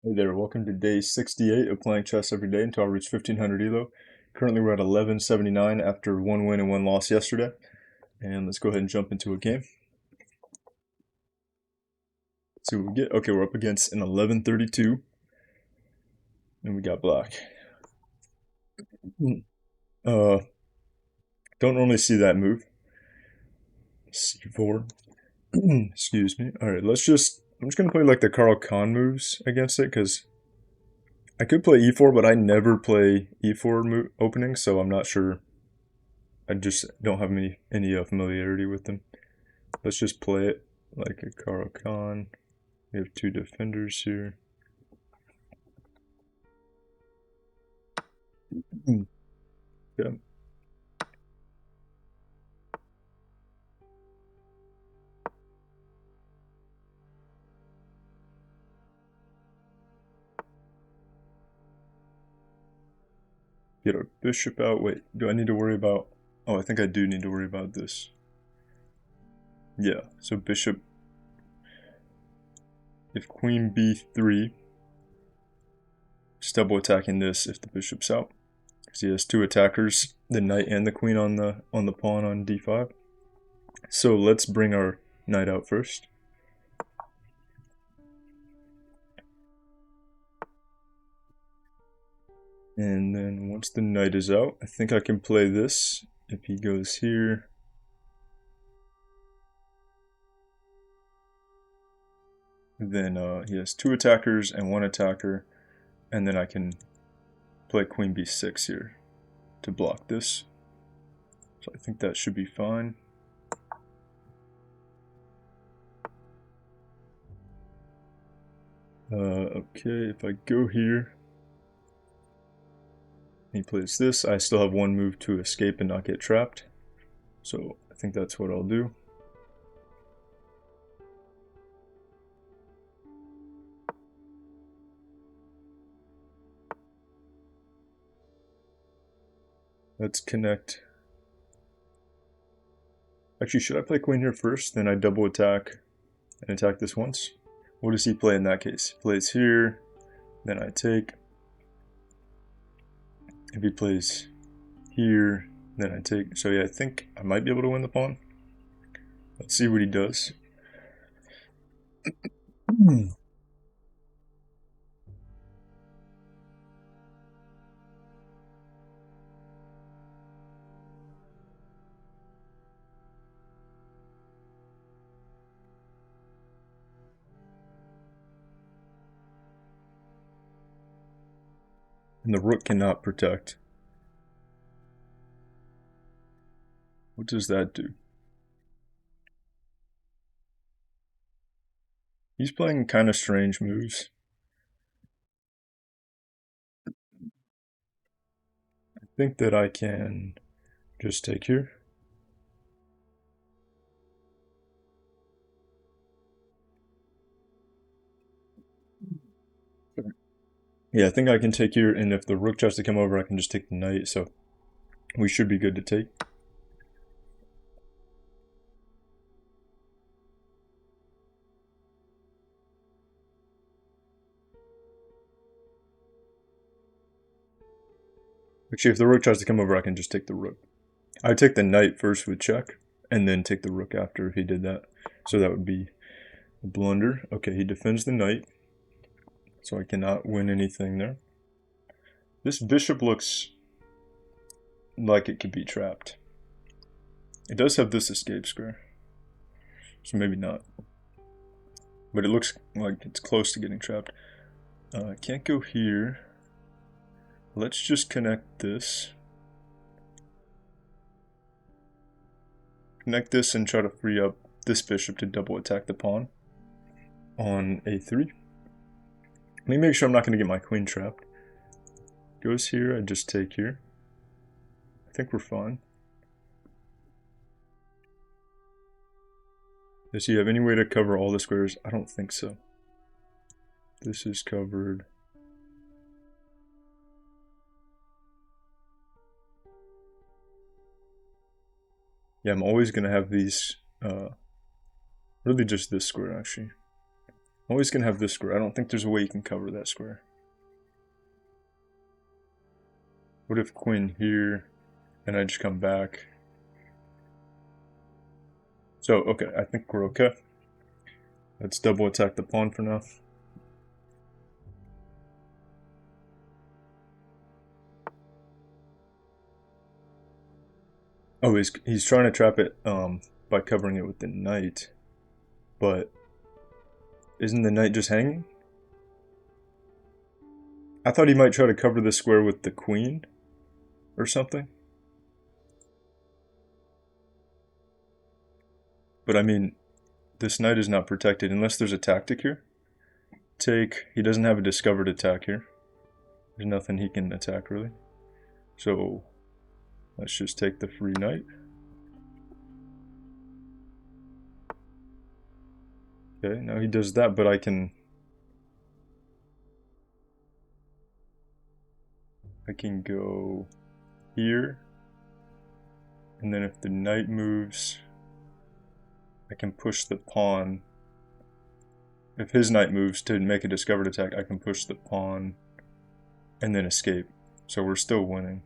Hey there, welcome to day 68 of playing chess every day until I reach 1500 Elo. Currently we're at 1179 after one win and one loss yesterday. And let's go ahead and jump into a game. Let's see what we get. Okay, we're up against an 1132. And we got black. Uh, don't normally see that move. C4. Excuse me. Alright, I'm just going to play like the Carl Kahn moves against it because I could play e4, but I never play e4 openings, so I'm not sure. I just don't have any familiarity with them. Let's just play it like a Carl Kahn. We have two defenders here. Yeah. Get our bishop out. Wait, do I need to worry about... Oh, I think I do need to worry about this. Yeah, so bishop... If queen b3, just double attacking this if the bishop's out. Because he has two attackers, the knight and the queen on the pawn on d5. So let's bring our knight out first. And then once the knight is out, I think I can play this. If he goes here, then he has two attackers and one attacker, and then I can play queen b6 here to block this. So I think that should be fine. Okay, if I go here, he plays this, I still have one move to escape and not get trapped. So I think that's what I'll do. Let's connect. Actually, should I play queen here first? Then I double attack and attack this once. What does he play in that case? He plays here, then I take. If he plays here, then I take. So yeah, I think I might be able to win the pawn. Let's see what he does. And the rook cannot protect. What does that do? He's playing kind of strange moves. I think that I can just take here. Yeah, I think I can take here, and if the rook tries to come over, I can just take the knight, so we should be good to take. Actually, if the rook tries to come over, I can just take the rook. I would take the knight first with check, and then take the rook after if he did that. So that would be a blunder. Okay, he defends the knight, so I cannot win anything there. This bishop looks like it could be trapped. It does have this escape square, so maybe not. But it looks like it's close to getting trapped. I can't go here. Let's just connect this. Connect this and try to free up this bishop to double attack the pawn on a3. Let me make sure I'm not going to get my queen trapped. Goes here, I just take here. I think we're fine. Does he have any way to cover all the squares? I don't think so. This is covered. Yeah, I'm always going to have these, really just this square actually. always gonna have this square. I don't think there's a way you can cover that square. What if queen here, and I just come back? So, okay, I think we're okay. Let's double attack the pawn for now. Oh, he's trying to trap it by covering it with the knight. But isn't the knight just hanging? I thought he might try to cover the square with the queen or something. But I mean, this knight is not protected unless there's a tactic here. Take. He doesn't have a discovered attack here. There's nothing he can attack really. So let's just take the free knight. Okay, now he does that, but I can go here, and then if the knight moves, I can push the pawn. If his knight moves to make a discovered attack, I can push the pawn and then escape. So we're still winning.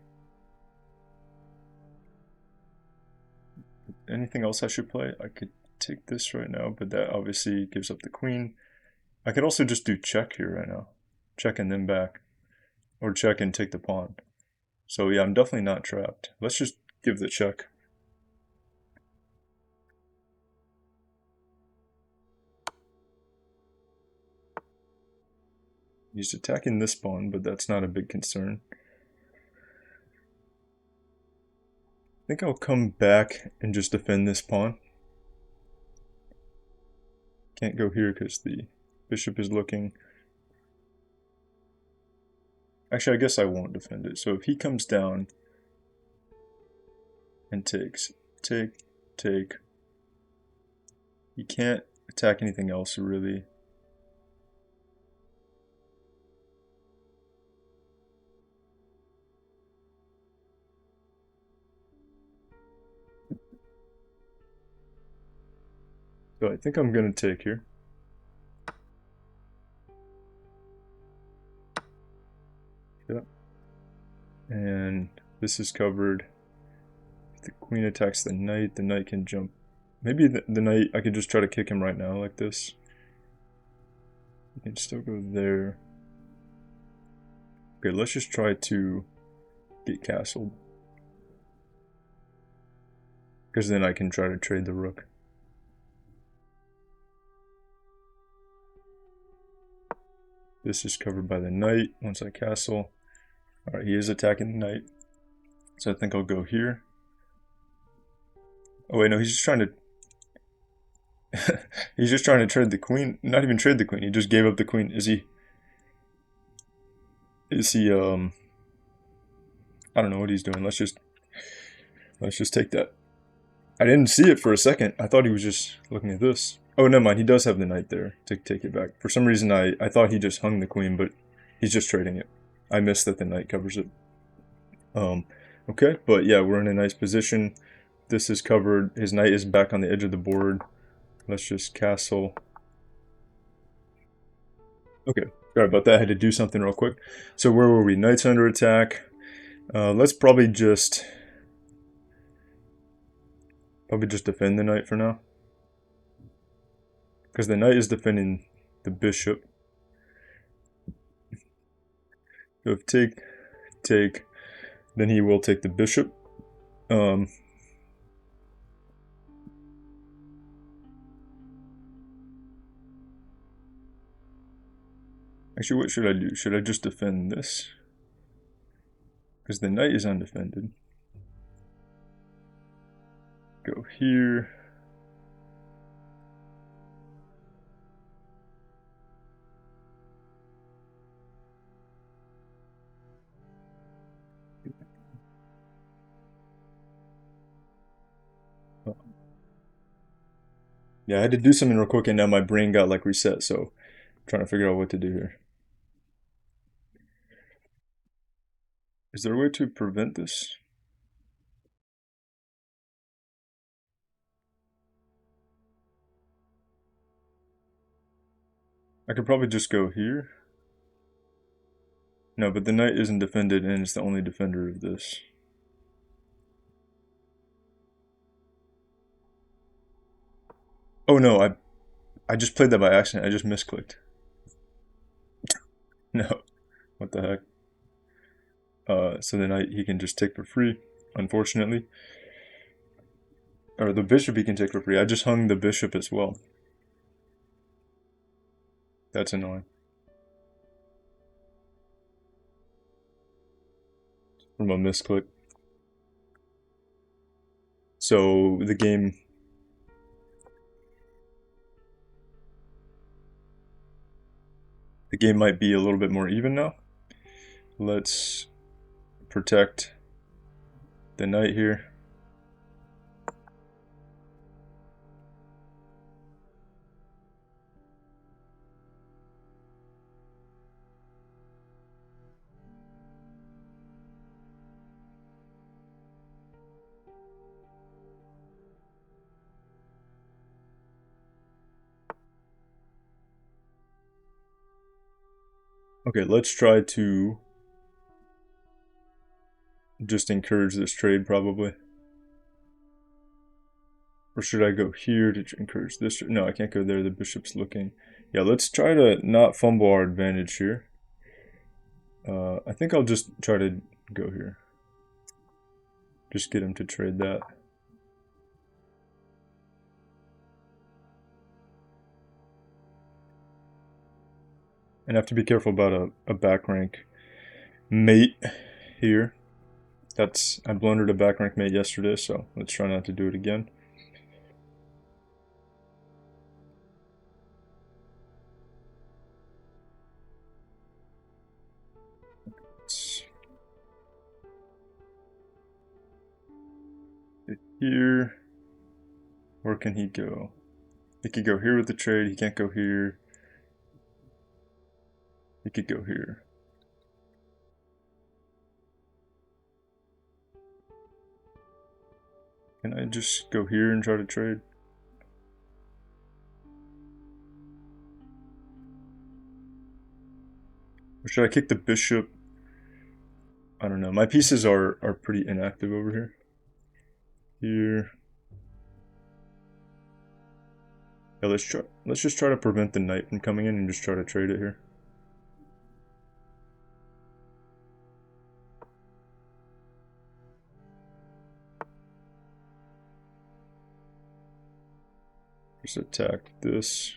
Anything else I should play? I could take this right now, but that obviously gives up the queen. I could also just do check here right now. Check and then back. Or check and take the pawn. So yeah, I'm definitely not trapped. Let's just give the check. He's attacking this pawn, but that's not a big concern. I think I'll come back and just defend this pawn. Can't go here because the bishop is looking. Actually, I guess I won't defend it. So if he comes down and takes, take, he can't attack anything else really. So I think I'm going to take here. Yep. And this is covered. If the queen attacks the knight can jump. Maybe the knight, I could just try to kick him right now like this. He can still go there. Okay, let's just try to get castled. Because then I can try to trade the rook. This is covered by the knight once I castle. Alright, he is attacking the knight. So I think I'll go here. Oh wait, no, he's just trying to... he's just trying to trade the queen. Not even trade the queen, he just gave up the queen. Is he... I don't know what he's doing. Let's just take that. I didn't see it for a second. I thought he was just looking at this. Oh, never mind. He does have the knight there to take it back. For some reason, I thought he just hung the queen, but he's just trading it. I missed that the knight covers it. Okay, but yeah, we're in a nice position. This is covered. His knight is back on the edge of the board. Let's just castle. Okay, sorry about that. I had to do something real quick. So where were we? Knight's under attack. Let's probably just defend the knight for now. Because the knight is defending the bishop. So if take, then he will take the bishop. Actually, what should I do? Should I just defend this? Because the knight is undefended. Go here. Yeah, I had to do something real quick and now my brain got like reset, so I'm trying to figure out what to do here. Is there a way to prevent this? I could probably just go here. No, but the knight isn't defended, and it's the only defender of this. Oh no, I just played that by accident. I just misclicked. No, what the heck? So the knight he can just take for free, unfortunately. Or the bishop he can take for free. I just hung the bishop as well. That's annoying. From a misclick. So the game might be a little bit more even now. Let's protect the knight here. Okay, let's try to just encourage this trade probably. Or should I go here to encourage this? No, I can't go there. The bishop's looking. Yeah, let's try to not fumble our advantage here. I think I'll just try to go here. Just get him to trade that. And I have to be careful about a back rank mate here. I blundered a back rank mate yesterday, so let's try not to do it again. Let's get here. Where can he go? He could go here with the trade. He can't go here. He could go here. Can I just go here and try to trade? Or should I kick the bishop? I don't know. My pieces are pretty inactive over here. Here. Yeah, let's just try to prevent the knight from coming in and just try to trade it here. Just attack this.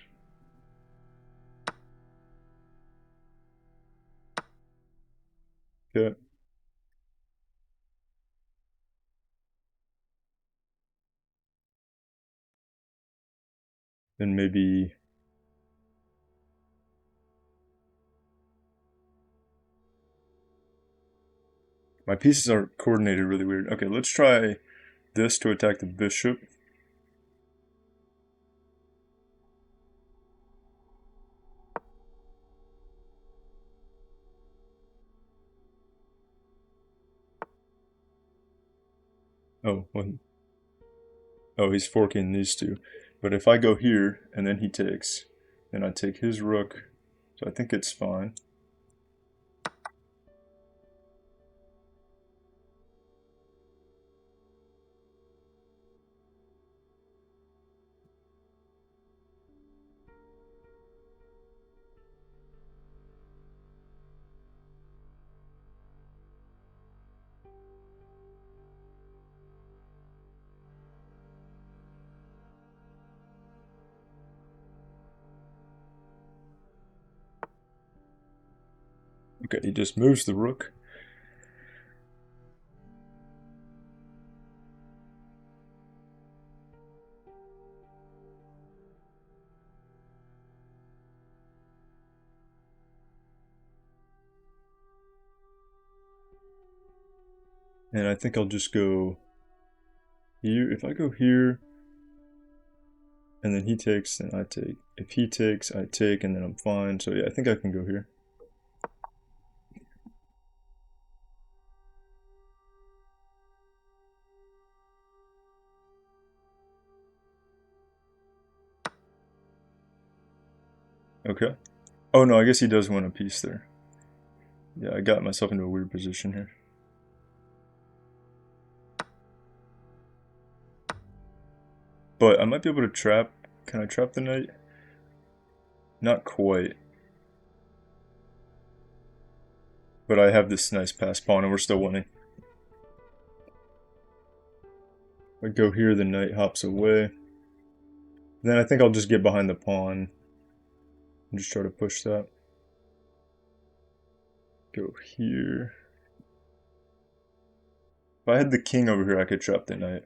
Okay. Then maybe my pieces are coordinated really weird. Okay, let's try this to attack the bishop. Oh, well, oh, he's forking these two. But if I go here and then he takes, then I take his rook. So I think it's fine. Okay, he just moves the rook. And I think I'll just go here. If I go here, and then he takes, then I take. If he takes, I take, and then I'm fine. So yeah, I think I can go here. Okay. Oh no, I guess he does win a piece there. Yeah, I got myself into a weird position here. But I might be able to trap. Can I trap the knight? Not quite. But I have this nice pass pawn and we're still winning. I go here, the knight hops away. Then I think I'll just get behind the pawn and just try to push that. Go here. If I had the king over here, I could trap the knight.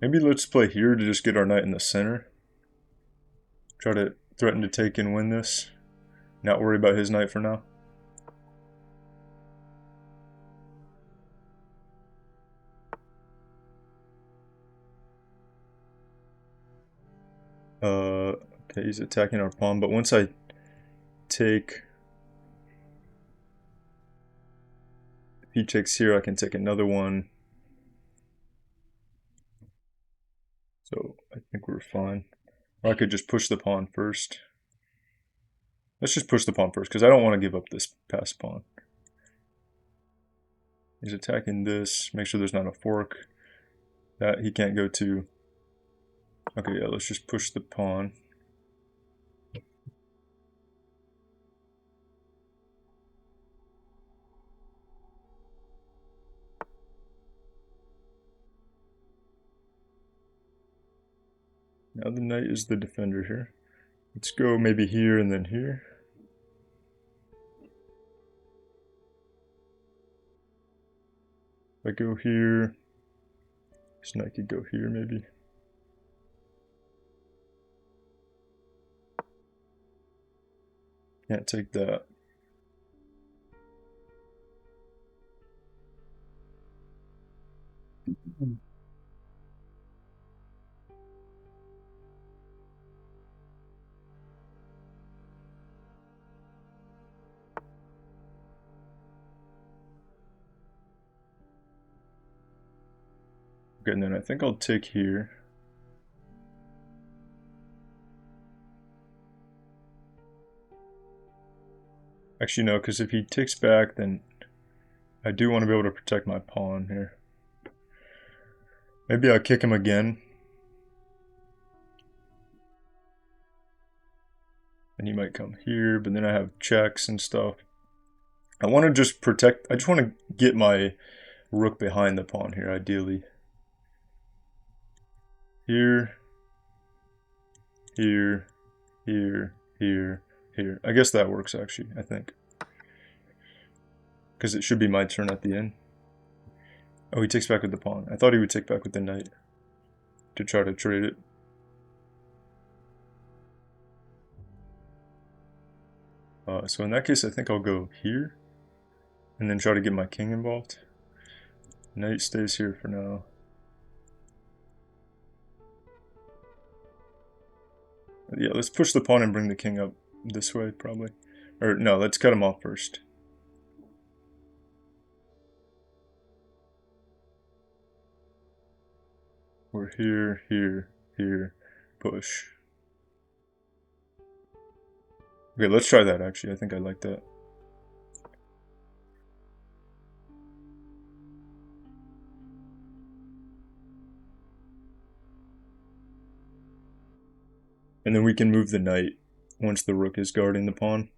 Maybe let's play here to just get our knight in the center. Try to threaten to take and win this. Not worry about his knight for now. Okay, he's attacking our pawn, but once I take... If he takes here, I can take another one. So I think we're fine. Or I could just push the pawn first. Let's just push the pawn first, because I don't want to give up this passed pawn. He's attacking this. Make sure there's not a fork. That he can't go to. Okay, yeah, let's just push the pawn. Now the knight is the defender here. Let's go maybe here and then here. If I go here, this knight could go here maybe. Can't take that. Okay, and then I think I'll take here. Actually, no, because if he takes back, then I do want to be able to protect my pawn here. Maybe I'll kick him again. And he might come here, but then I have checks and stuff. I want to just protect, I just want to get my rook behind the pawn here, ideally. Here, here, here, here, here. I guess that works actually, I think. Because it should be my turn at the end. Oh, he takes back with the pawn. I thought he would take back with the knight to try to trade it. So in that case, I think I'll go here and then try to get my king involved. Knight stays here for now. Yeah, let's push the pawn and bring the king up this way, probably. Or no, let's cut him off first. We're here, here, here, push. Okay, let's try that actually. I think I like that. And then we can move the knight once the rook is guarding the pawn.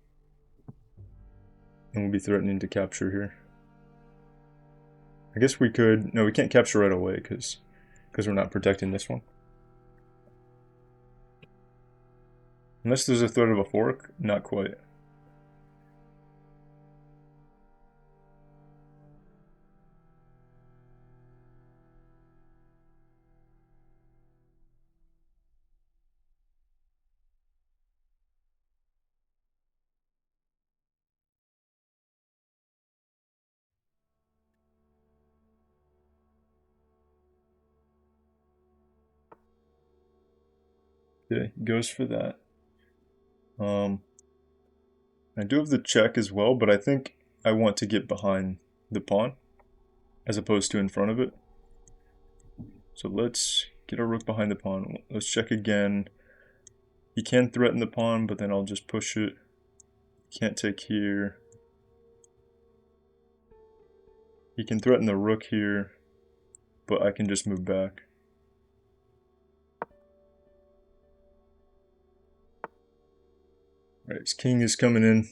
And we'll be threatening to capture here. I guess we could... No, we can't capture right away because we're not protecting this one. Unless there's a threat of a fork, not quite. Okay, he goes for that. I do have the check as well, but I think I want to get behind the pawn as opposed to in front of it. So let's get our rook behind the pawn. Let's check again. He can threaten the pawn, but then I'll just push it. Can't take here. He can threaten the rook here, but I can just move back. Alright, his king is coming in.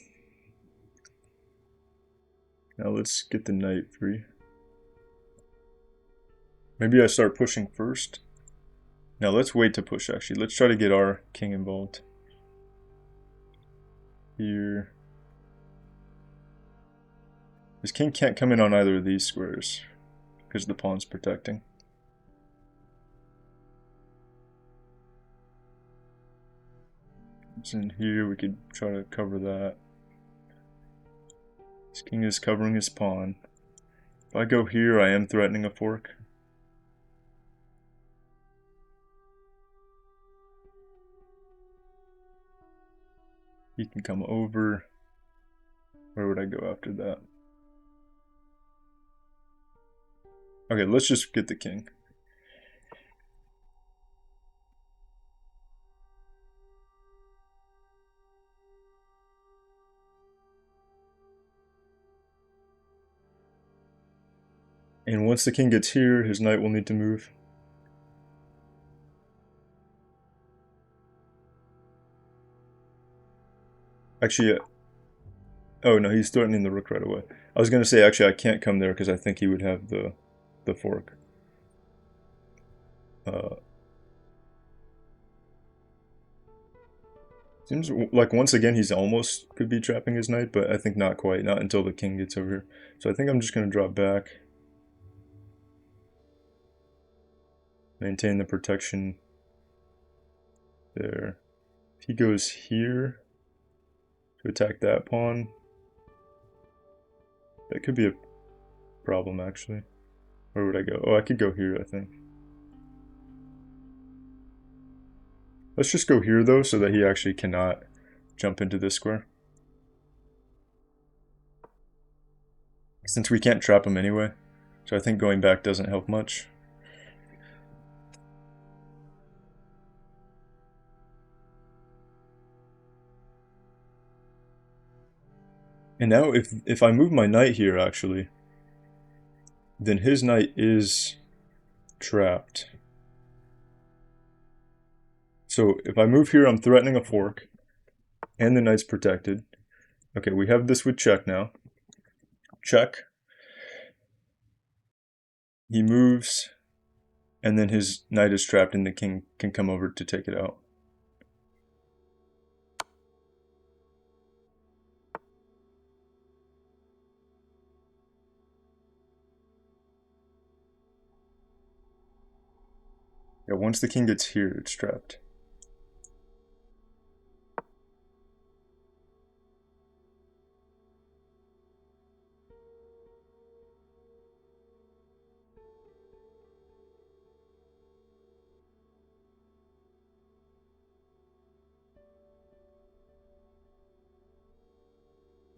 Now let's get the knight free. Maybe I start pushing first. Now let's wait to push actually. Let's try to get our king involved. Here. His king can't come in on either of these squares because the pawn's protecting. It's in here, we could try to cover that. His king is covering his pawn. If I go here, I am threatening a fork. He can come over. Where would I go after that? Okay, let's just get the king. And once the king gets here, his knight will need to move. Actually, oh no, he's threatening the rook right away. I was going to say, actually, I can't come there because I think he would have the fork. Seems like once again he's almost could be trapping his knight, but I think not quite, not until the king gets over here. So I think I'm just going to drop back. Maintain the protection there. If he goes here to attack that pawn, that could be a problem actually. Where would I go? Oh, I could go here, I think. Let's just go here though, so that he actually cannot jump into this square. Since we can't trap him anyway. So I think going back doesn't help much. And now if I move my knight here actually, then his knight is trapped. So if I move here, I'm threatening a fork, and the knight's protected. Okay, we have this with check now. Check. He moves, and then his knight is trapped, and the king can come over to take it out. Yeah, once the king gets here, it's trapped.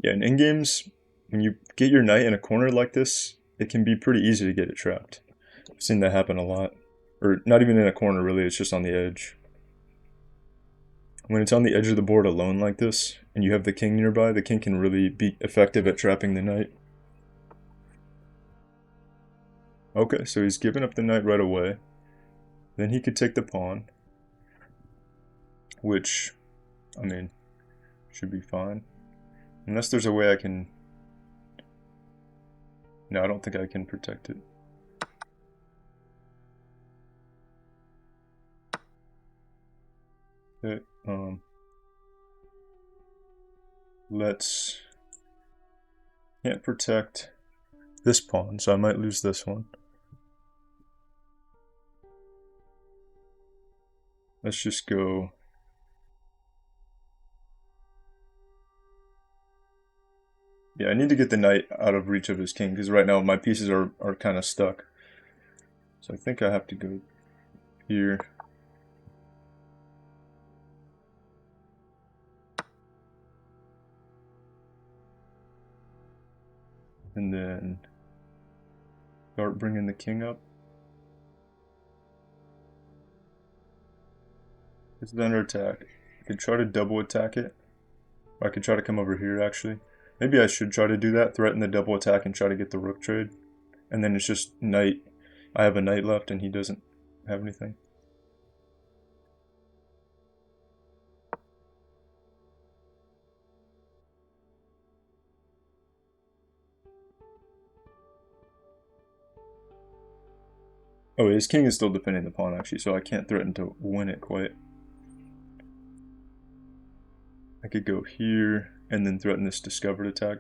Yeah, in games, when you get your knight in a corner like this, it can be pretty easy to get it trapped. I've seen that happen a lot. Or not even in a corner, really, it's just on the edge. When it's on the edge of the board alone like this, and you have the king nearby, the king can really be effective at trapping the knight. Okay, so he's giving up the knight right away. Then he could take the pawn, which, I mean, should be fine. Unless there's a way I can... No, I don't think I can protect it. Okay, let's... Can't protect this pawn, so I might lose this one. Let's just go... Yeah, I need to get the knight out of reach of his king, because right now my pieces are kind of stuck. So I think I have to go here. and then start bringing the king up. It's under attack. I could try to double attack it. Or I could try to come over here actually. Maybe I should try to do that, threaten the double attack and try to get the rook trade. And then it's just knight. I have a knight left and he doesn't have anything. Oh, his king is still defending the pawn actually, so I can't threaten to win it quite. I could go here and then threaten this discovered attack.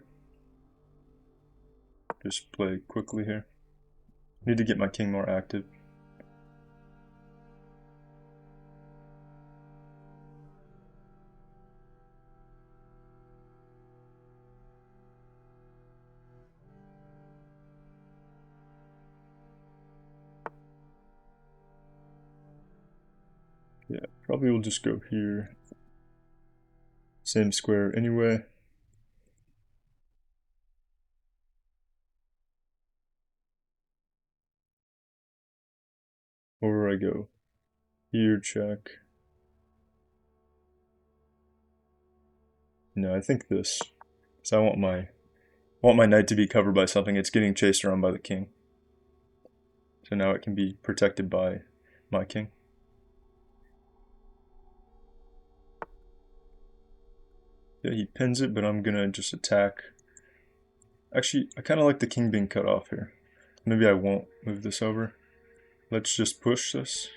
Just play quickly here. Need to get my king more active. Yeah, probably we'll just go here. Same square anyway. Or I go here, check. No, I think this. Because I want my knight to be covered by something. It's getting chased around by the king. So now it can be protected by my king. Yeah, he pins it, but I'm gonna just attack. Actually, I kind of like the king being cut off here. Maybe I won't move this over. Let's just push this.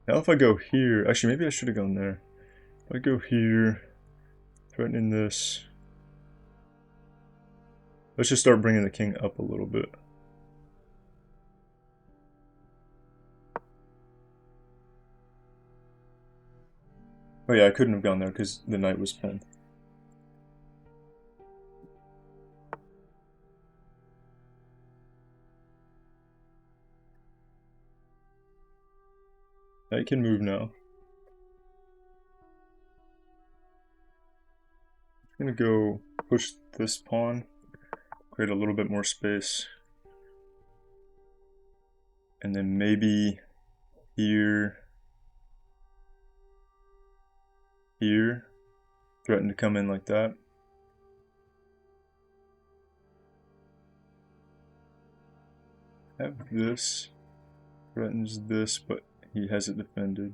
Now if I go here, actually maybe I should have gone there. If I go here, threatening this. Let's just start bringing the king up a little bit. Oh yeah, I couldn't have gone there because the knight was pinned. Knight can move now. I'm gonna go push this pawn, create a little bit more space. And then maybe here, here, threaten to come in like that. Have this, threatens this, but he has it defended.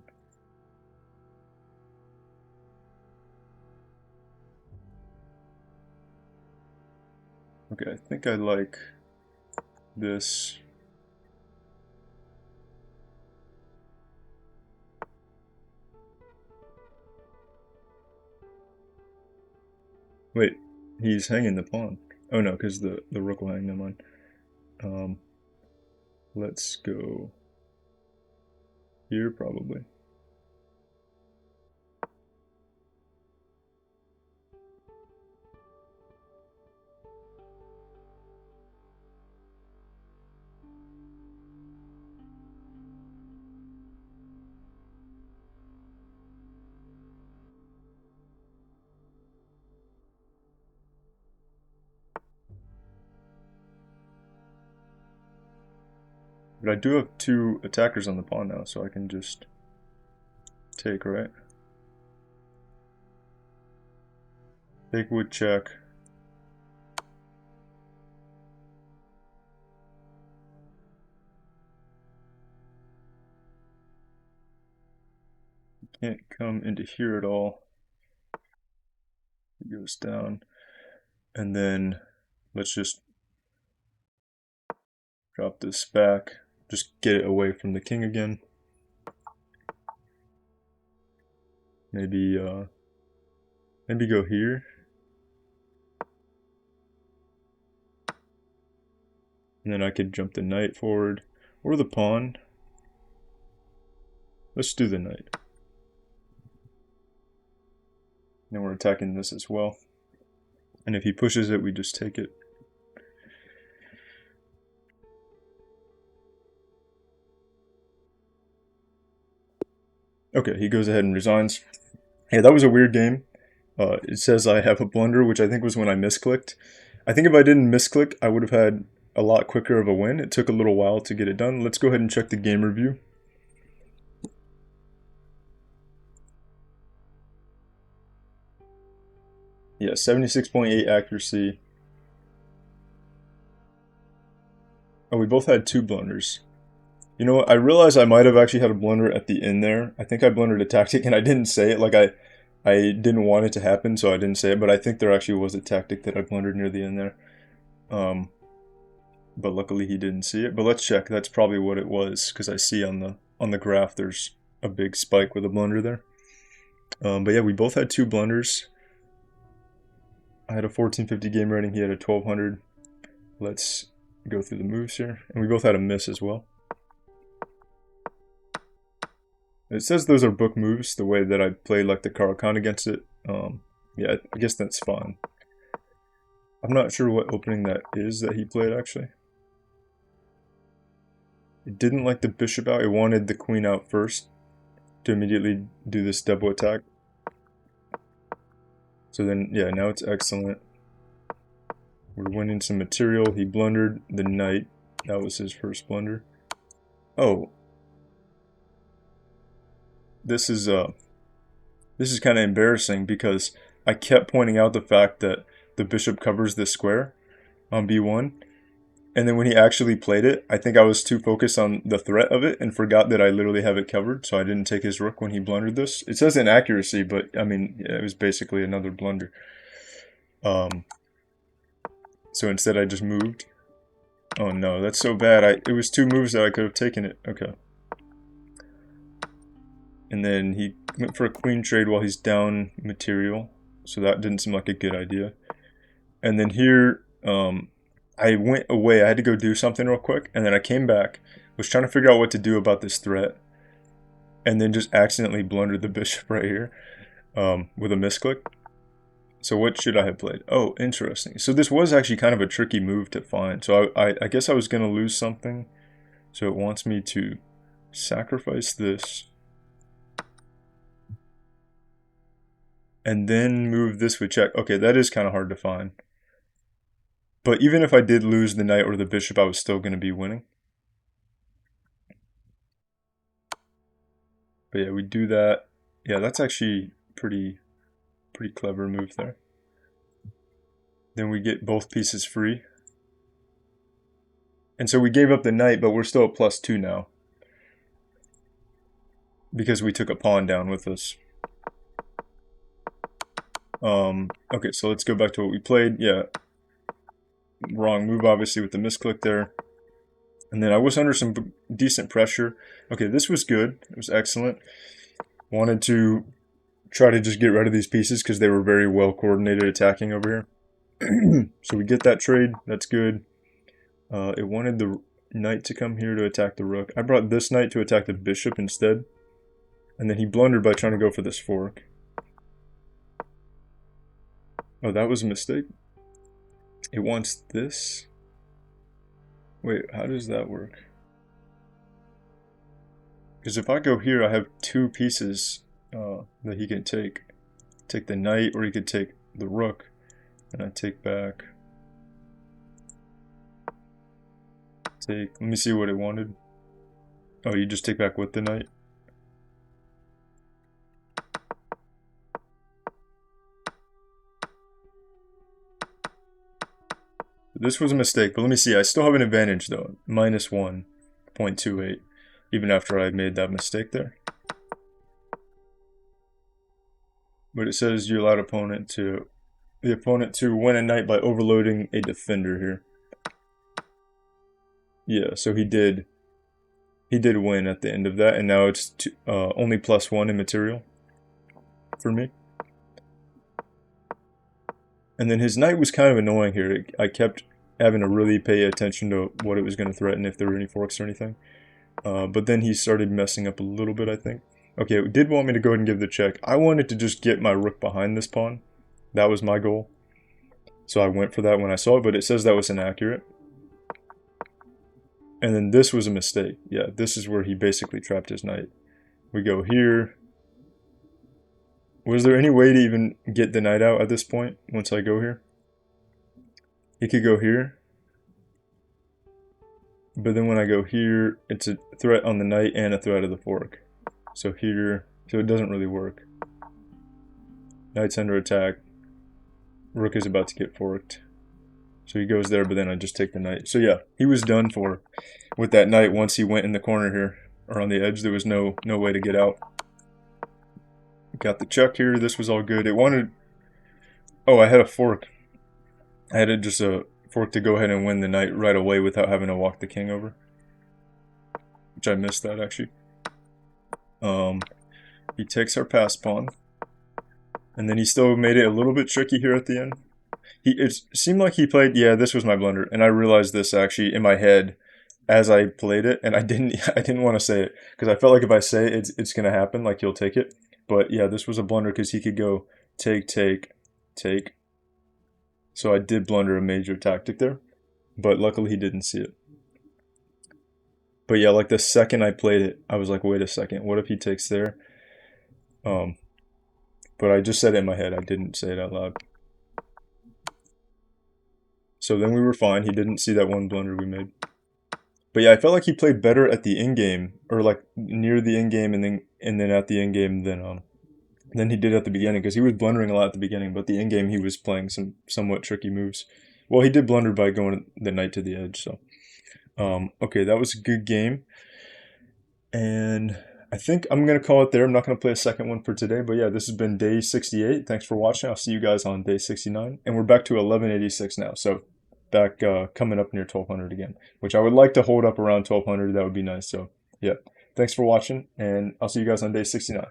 Okay, I think I like this. Wait, he's hanging the pawn. Oh no, because the rook will hang, never mind. Let's go here probably. But I do have two attackers on the pawn now, so I can just take, right? Take would check. Can't come into here at all. It goes down. And then let's just drop this back. Just get it away from the king again. Maybe maybe go here. And then I could jump the knight forward. Or the pawn. Let's do the knight. Then we're attacking this as well. And if he pushes it, we just take it. Okay, he goes ahead and resigns. Yeah, that was a weird game. It says I have a blunder, which I think was when I misclicked. I think if I didn't misclick, I would have had a lot quicker of a win. It took a little while to get it done. Let's go ahead and check the game review. Yeah, 76.8 accuracy. Oh, we both had 2 blunders. You know what? I realized I might have actually had a blunder at the end there. I think I blundered a tactic and I didn't say it. Like I didn't want it to happen, so I didn't say it. But I think there actually was a tactic that I blundered near the end there. But luckily he didn't see it. But let's check. That's probably what it was because I see on the graph there's a big spike with a blunder there. But yeah, we both had 2 blunders. I had a 1450 game rating. He had a 1200. Let's go through the moves here, and we both had a miss as well. It says those are book moves, the way that I played like the Caro-Kann against it. Yeah, I guess that's fine. I'm not sure what opening that is that he played, actually. It didn't like the bishop out. It wanted the queen out first to immediately do this double attack. So then, yeah, now it's excellent. We're winning some material. He blundered the knight. That was his first blunder. Oh. This is kind of embarrassing because I kept pointing out the fact that the bishop covers this square on b1, and then when he actually played it, I think I was too focused on the threat of it and forgot that I literally have it covered, so I didn't take his rook when he blundered this. It says inaccuracy, but I mean, yeah, it was basically another blunder. So instead I just moved. Oh no, that's so bad. It was 2 moves that I could have taken it. Okay. And then he went for a queen trade while he's down material, so that didn't seem like a good idea. And then here, I went away. I had to go do something real quick, and then I came back, was trying to figure out what to do about this threat, and then just accidentally blundered the bishop right here with a misclick. So what should I have played? Oh, interesting. So this was actually kind of a tricky move to find. So I guess I was going to lose something. So it wants me to sacrifice this. And then move this with check. Okay, that is kind of hard to find. But even if I did lose the knight or the bishop, I was still going to be winning. But yeah, we do that. Yeah, that's actually pretty clever move there. Then we get both pieces free. And so we gave up the knight, but we're still at +2 now. Because we took a pawn down with us. Okay, so let's go back to what we played. Yeah, wrong move obviously with the misclick there. And then I was under some decent pressure. Okay, this was good. It was excellent. Wanted to try to just get rid of these pieces because they were very well coordinated attacking over here. So we get that trade. That's good. It wanted the knight to come here to attack the rook. I brought this knight to attack the bishop instead. And then he blundered by trying to go for this fork. Oh, that was a mistake. It wants this. Wait, how does that work? Because if I go here, I have 2 pieces that he can take. Take the knight, or he could take the rook. And I take back. Let me see what it wanted. Oh, you just take back with the knight. This was a mistake, but let me see. I still have an advantage though. -1.28, even after I made that mistake there. But it says you allowed the opponent to win a knight by overloading a defender here. Yeah, so he did win at the end of that, and now it's only +1 in material for me. And then his knight was kind of annoying here. I kept having to really pay attention to what it was going to threaten, if there were any forks or anything. But then he started messing up a little bit, I think. Okay, it did want me to go ahead and give the check. I wanted to just get my rook behind this pawn. That was my goal. So I went for that when I saw it, but it says that was inaccurate. And then this was a mistake. Yeah, this is where he basically trapped his knight. We go here. Was there any way to even get the knight out at this point once I go here? He could go here. But then when I go here, it's a threat on the knight and a threat of the fork. So here, so it doesn't really work. Knight's under attack. Rook is about to get forked. So he goes there, but then I just take the knight. So yeah, he was done for with that knight once he went in the corner here, or on the edge. There was no way to get out. Got the check here. This was all good. It wanted... Oh, I had a fork. I had just a fork to go ahead and win the knight right away without having to walk the king over. Which I missed that, actually. He takes our pass pawn. And then he still made it a little bit tricky here at the end. It seemed like he played... Yeah, this was my blunder. And I realized this, actually, in my head as I played it. And I didn't want to say it. Because I felt like if I say it, it's going to happen. Like, he'll take it. But yeah, this was a blunder because he could go take, take, take. So I did blunder a major tactic there. But luckily he didn't see it. But yeah, like the second I played it, I was like, wait a second, what if he takes there? But I just said it in my head. I didn't say it out loud. So then we were fine. He didn't see that one blunder we made. But yeah, I felt like he played better at the end game, or like near the end game, and then at the end game than he did at the beginning, because he was blundering a lot at the beginning. But the end game, he was playing some somewhat tricky moves. Well, he did blunder by going the knight to the edge. So okay, that was a good game, and I think I'm going to call it there. I'm not going to play a second one for today, but yeah, this has been day 68. Thanks for watching. I'll see you guys on day 69, and we're back to 1186 now. So back coming up near 1200 again, which I would like to hold up around 1200. That would be nice. So yeah, thanks for watching, and I'll see you guys on day 69.